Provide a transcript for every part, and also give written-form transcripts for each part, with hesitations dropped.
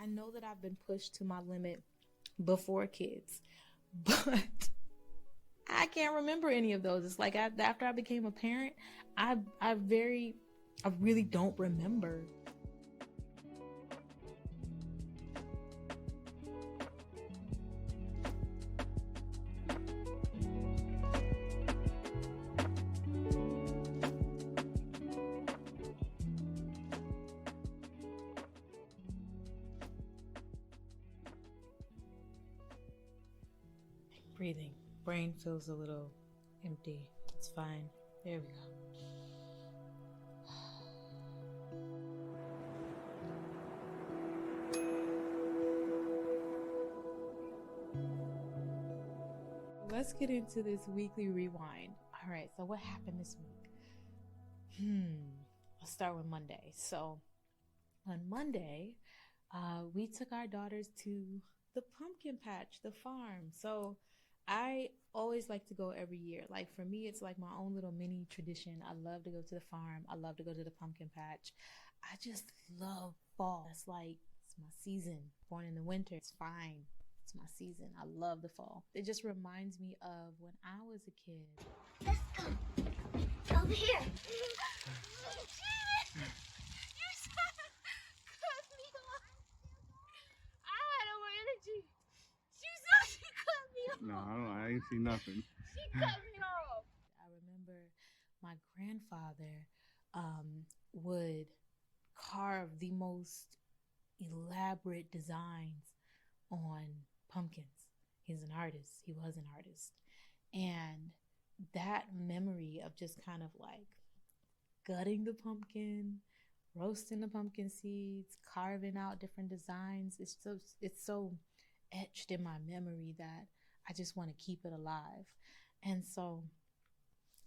I know that I've been pushed to my limit before kids, but I can't remember any of those. It's like after I became a parent, I really don't remember. Breathing. Brain feels a little empty. It's fine. There we go. Let's get into this weekly rewind. All right, so what happened this week? Let's start with Monday. So on Monday, we took our daughters to the pumpkin patch, the farm. So I always like to go every year. Like for me, it's like my own little mini tradition. I love to go to the farm. I love to go to the pumpkin patch. I just love fall. It's like, it's my season. Born in the winter, it's fine. It's my season. I love the fall. It just reminds me of when I was a kid. Let's go. Over here. No, I ain't see nothing. She cut me off. I remember my grandfather would carve the most elaborate designs on pumpkins. He's an artist. He was an artist. And that memory of just kind of like gutting the pumpkin, roasting the pumpkin seeds, carving out different designs, it's so etched in my memory that I just want to keep it alive. And so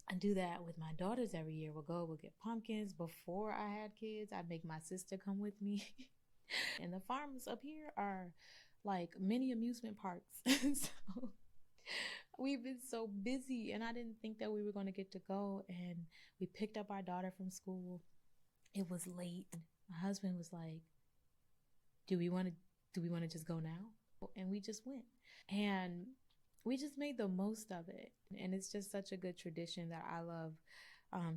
I do that with my daughters every year. We'll get pumpkins. Before I had kids, I'd make my sister come with me. And the farms up here are like mini amusement parks. So we've been so busy, and I didn't think that we were going to get to go. And we picked up our daughter from school. It was late. My husband was like, do we want to just go now? And we just went. And we just made the most of it. And it's just such a good tradition that I love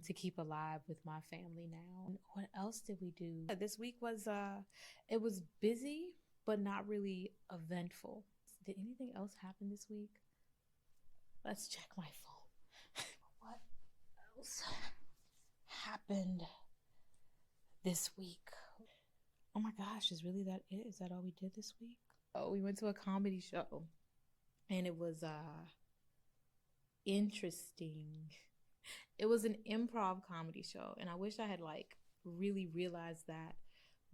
to keep alive with my family now. What else did we do? This week was, it was busy, but not really eventful. Did anything else happen this week? Let's check my phone. What else happened this week? Oh my gosh, is really that it? Is that all we did this week? Oh, we went to a comedy show, and it was interesting. It was an improv comedy show, and I wish I had like really realized that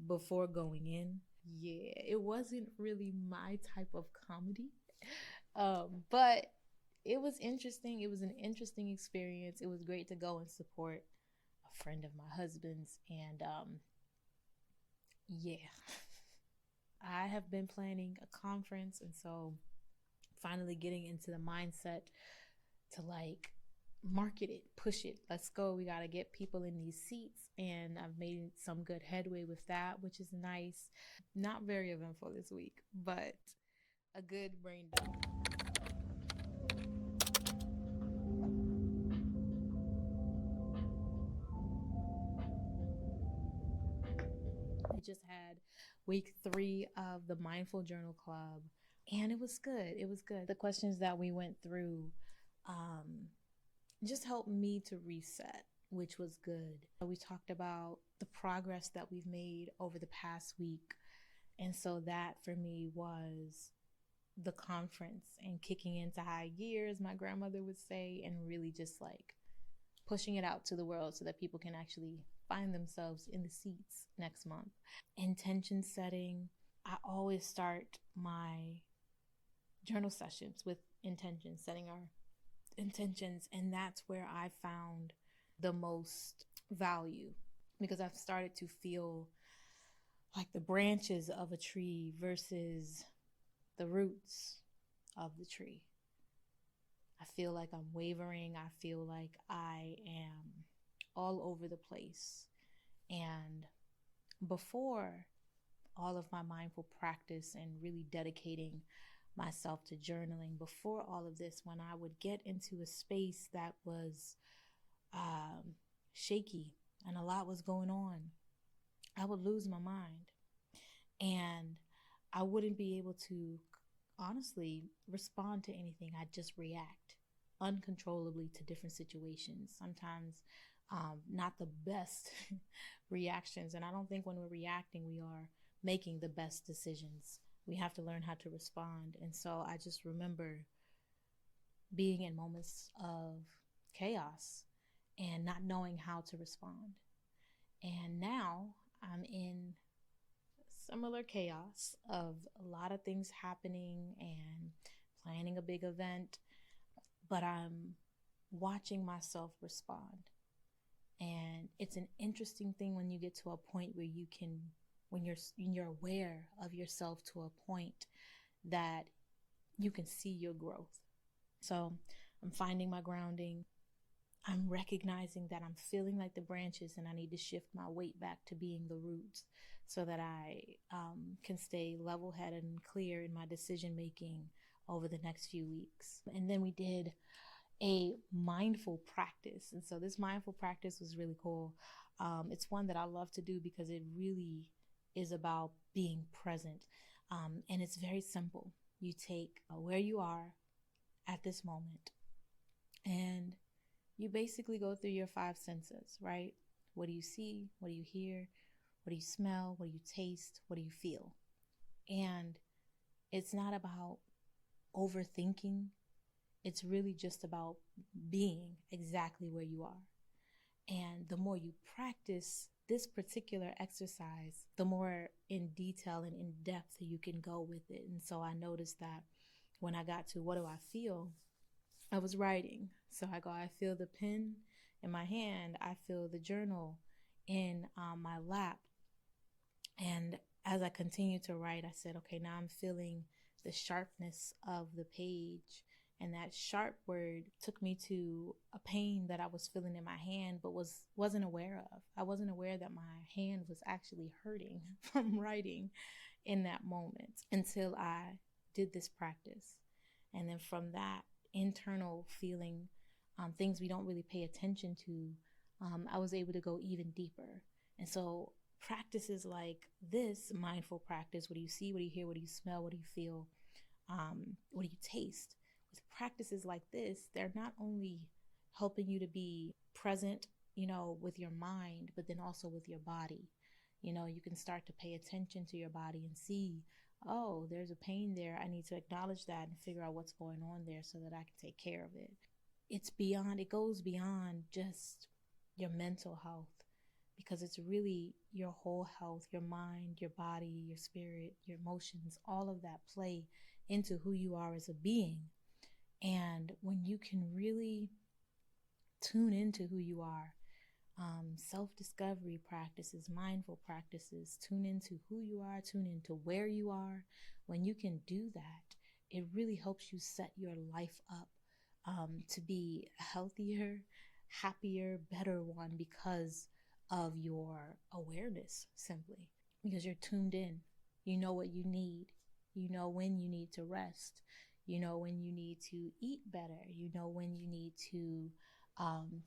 before going in. Yeah, it wasn't really my type of comedy, but it was interesting. It was an interesting experience. It was great to go and support a friend of my husband's, and yeah. I have been planning a conference, and so finally getting into the mindset to like market it, push it. Let's go. We got to get people in these seats, and I've made some good headway with that, which is nice. Not very eventful this week, but a good brain dump. I just had week 3 of the Mindful Journal Club, and it was good. It was good. The questions that we went through just helped me to reset, which was good. We talked about the progress that we've made over the past week, and so that for me was the conference and kicking into high gears, my grandmother would say, and really just like pushing it out to the world so that people can actually find themselves in the seats next month. Intention setting. I always start my journal sessions with intentions, setting our intentions, and that's where I found the most value, because I've started to feel like the branches of a tree versus the roots of the tree. I feel like I'm wavering. I feel like I am all over the place. And before, all of my mindful practice and really dedicating myself to journaling before all of this, when I would get into a space that was shaky and a lot was going on, I would lose my mind and I wouldn't be able to honestly respond to anything. I'd just react uncontrollably to different situations. Sometimes not the best reactions. And I don't think when we're reacting, we are making the best decisions. We have to learn how to respond. And so I just remember being in moments of chaos and not knowing how to respond. And now I'm in similar chaos of a lot of things happening and planning a big event, but I'm watching myself respond. And it's an interesting thing when you get to a point where you can, when you're aware of yourself to a point that you can see your growth. So I'm finding my grounding. I'm recognizing that I'm feeling like the branches and I need to shift my weight back to being the roots so that I can stay level-headed and clear in my decision making over the next few weeks. And then we did a mindful practice. And so this mindful practice was really cool. It's one that I love to do because it really is about being present. And it's very simple. You take where you are at this moment and you basically go through your five senses, right? What do you see? What do you hear? What do you smell? What do you taste? What do you feel? And it's not about overthinking. It's really just about being exactly where you are. And the more you practice this particular exercise, the more in detail and in depth you can go with it. And so I noticed that when I got to what do I feel, I was writing. So I go, I feel the pen in my hand. I feel the journal in my lap. And as I continued to write, I said, okay, now I'm feeling the sharpness of the page. And that sharp word took me to a pain that I was feeling in my hand, but wasn't aware of. I wasn't aware that my hand was actually hurting from writing in that moment until I did this practice. And then from that internal feeling, things we don't really pay attention to, I was able to go even deeper. And so practices like this mindful practice, what do you see, what do you hear, what do you smell, what do you feel, what do you taste? With practices like this, they're not only helping you to be present, with your mind, but then also with your body. You can start to pay attention to your body and see, oh, there's a pain there. I need to acknowledge that and figure out what's going on there so that I can take care of it. It goes beyond just your mental health, because it's really your whole health, your mind, your body, your spirit, your emotions, all of that play into who you are as a being. And when you can really tune into who you are, self-discovery practices, mindful practices, tune into who you are, tune into where you are. When you can do that, it really helps you set your life up to be a healthier, happier, better one because of your awareness, simply because you're tuned in. You know what you need. You know when you need to rest. You know when you need to eat better. You know when you need to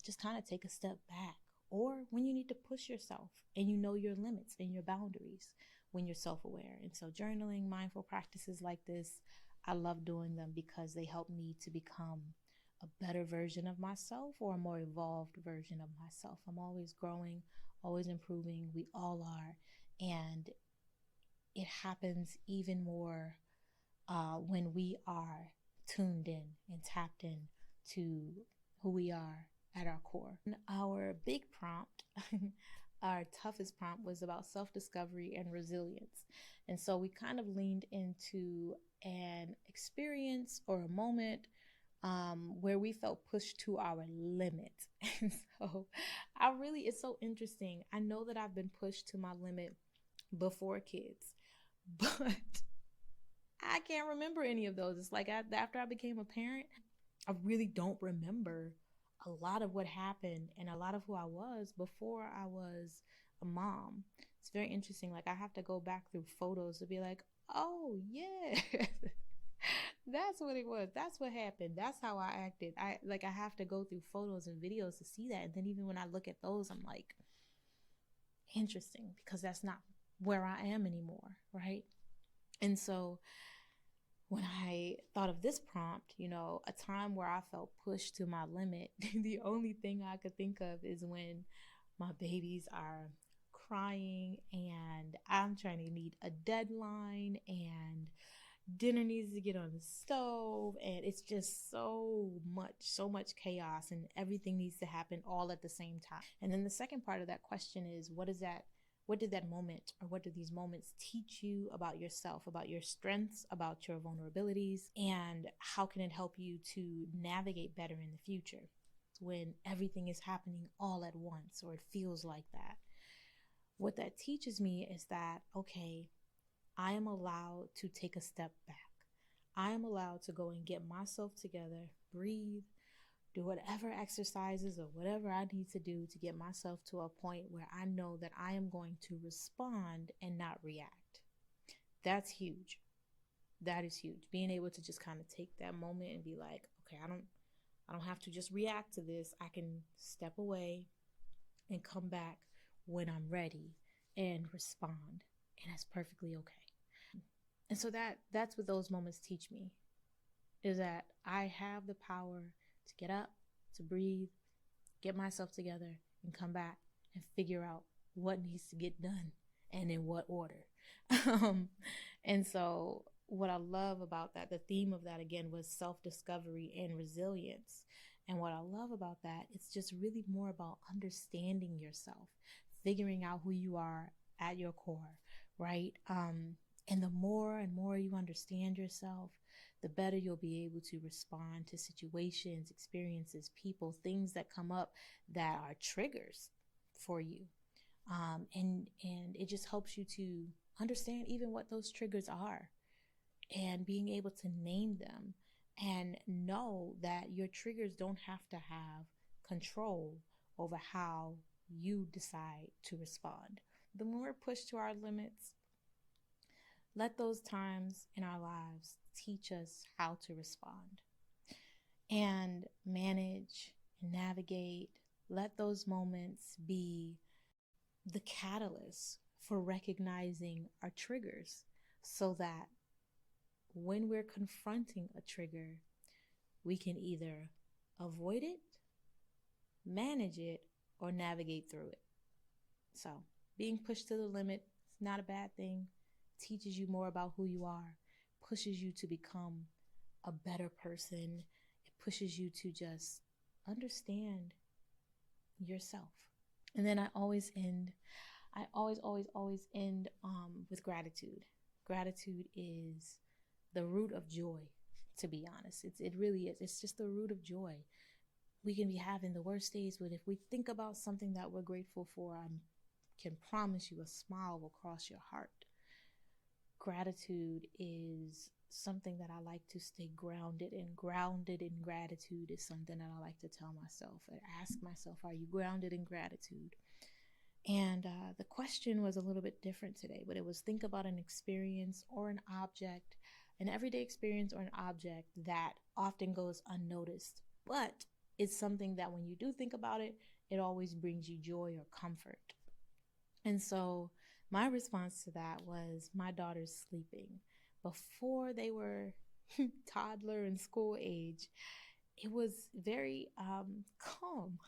just kind of take a step back, or when you need to push yourself, and you know your limits and your boundaries when you're self-aware. And so journaling, mindful practices like this, I love doing them because they help me to become a better version of myself, or a more evolved version of myself. I'm always growing, always improving. We all are. And it happens even more when we are tuned in and tapped in to who we are at our core. And our big prompt, our toughest prompt, was about self-discovery and resilience. And so we kind of leaned into an experience or a moment where we felt pushed to our limit. And so it's so interesting. I know that I've been pushed to my limit before kids, but I can't remember any of those. It's like after I became a parent, I really don't remember a lot of what happened and a lot of who I was before I was a mom. It's very interesting. Like I have to go back through photos to be like, oh yeah, that's what it was. That's what happened. That's how I acted. I have to go through photos and videos to see that. And then even when I look at those, I'm like, interesting, because that's not where I am anymore, right? And so when I thought of this prompt, a time where I felt pushed to my limit, the only thing I could think of is when my babies are crying and I'm trying to meet a deadline and dinner needs to get on the stove and it's just so much chaos and everything needs to happen all at the same time. And then the second part of that question is, what did that moment, or what do these moments teach you about yourself, about your strengths, about your vulnerabilities, and how can it help you to navigate better in the future when everything is happening all at once, or it feels like that? What that teaches me is that, okay, I am allowed to take a step back. I am allowed to go and get myself together, breathe, do whatever exercises or whatever I need to do to get myself to a point where I know that I am going to respond and not react. That's huge. That is huge. Being able to just kind of take that moment and be like, okay, I don't have to just react to this. I can step away and come back when I'm ready and respond. And that's perfectly okay. And so that's what those moments teach me, is that I have the power to get up, to breathe, get myself together, and come back and figure out what needs to get done and in what order. And so what I love about that, the theme of that again was self-discovery and resilience. And what I love about that, it's just really more about understanding yourself, figuring out who you are at your core, right? And the more and more you understand yourself, the better you'll be able to respond to situations, experiences, people, things that come up that are triggers for you. And it just helps you to understand even what those triggers are and being able to name them and know that your triggers don't have to have control over how you decide to respond. The more we're pushed to our limits, let those times in our lives teach us how to respond and manage and navigate. Let those moments be the catalyst for recognizing our triggers so that when we're confronting a trigger, we can either avoid it, manage it, or navigate through it. So being pushed to the limit is not a bad thing. Teaches you more about who you are, pushes you to become a better person. It pushes you to just understand yourself. And then I always end with gratitude. Gratitude is the root of joy, to be honest. It really is. It's just the root of joy. We can be having the worst days, but if we think about something that we're grateful for, I can promise you a smile will cross your heart. Gratitude is something that I like to stay grounded in. Grounded in gratitude is something that I like to tell myself. I ask myself, are you grounded in gratitude? And the question was a little bit different today, but it was, think about an experience or an object, an everyday experience or an object that often goes unnoticed, but it's something that when you do think about it, it always brings you joy or comfort. And so my response to that was my daughter's sleeping. Before they were toddler and school age, it was very calm.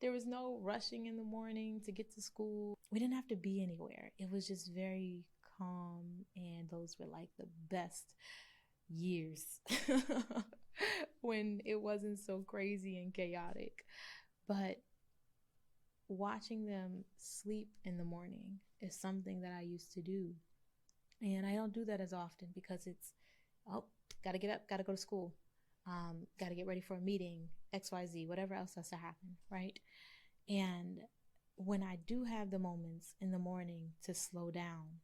There was no rushing in the morning to get to school. We didn't have to be anywhere. It was just very calm, and those were like the best years when it wasn't so crazy and chaotic. But watching them sleep in the morning is something that I used to do. And I don't do that as often because it's, oh, gotta get up, gotta go to school, gotta get ready for a meeting, XYZ, whatever else has to happen, right? And when I do have the moments in the morning to slow down,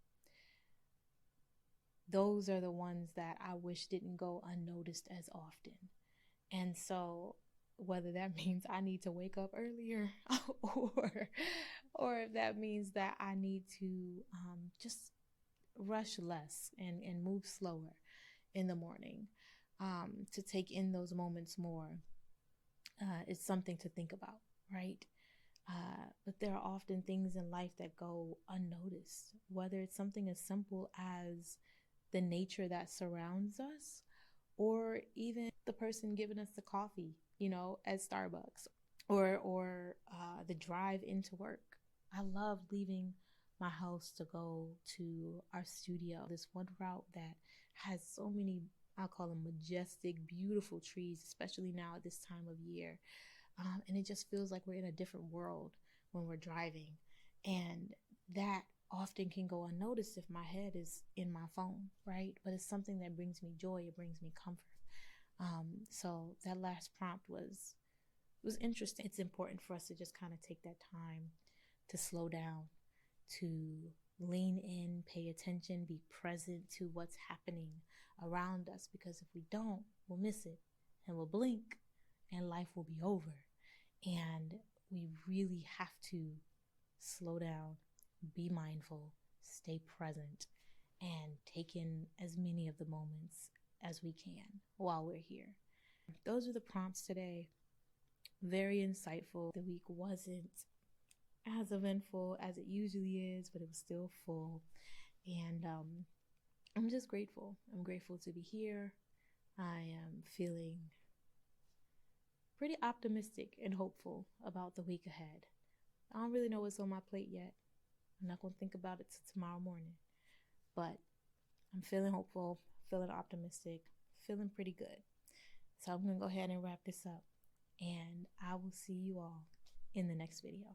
those are the ones that I wish didn't go unnoticed as often. And so whether that means I need to wake up earlier or or if that means that I need to just rush less and move slower in the morning, to take in those moments more. It's something to think about, right? But there are often things in life that go unnoticed, whether it's something as simple as the nature that surrounds us, or even the person giving us the coffee, at Starbucks, or the drive into work. I love leaving my house to go to our studio, this one route that has so many, I'll call them majestic, beautiful trees, especially now at this time of year. And it just feels like we're in a different world when we're driving. And that often can go unnoticed if my head is in my phone, right? But it's something that brings me joy, it brings me comfort. So that last prompt was interesting. It's important for us to just kind of take that time to slow down, to lean in, pay attention, be present to what's happening around us, because if we don't, we'll miss it and we'll blink and life will be over. And we really have to slow down, be mindful, stay present, and take in as many of the moments as we can while we're here. Those are the prompts today. Very insightful. The week wasn't as eventful as it usually is, but it was still full. And I'm just grateful. I'm grateful to be here. I am feeling pretty optimistic and hopeful about the week ahead. I don't really know what's on my plate yet. I'm not going to think about it till tomorrow morning. But I'm feeling hopeful, feeling optimistic, feeling pretty good. So I'm going to go ahead and wrap this up. And I will see you all in the next video.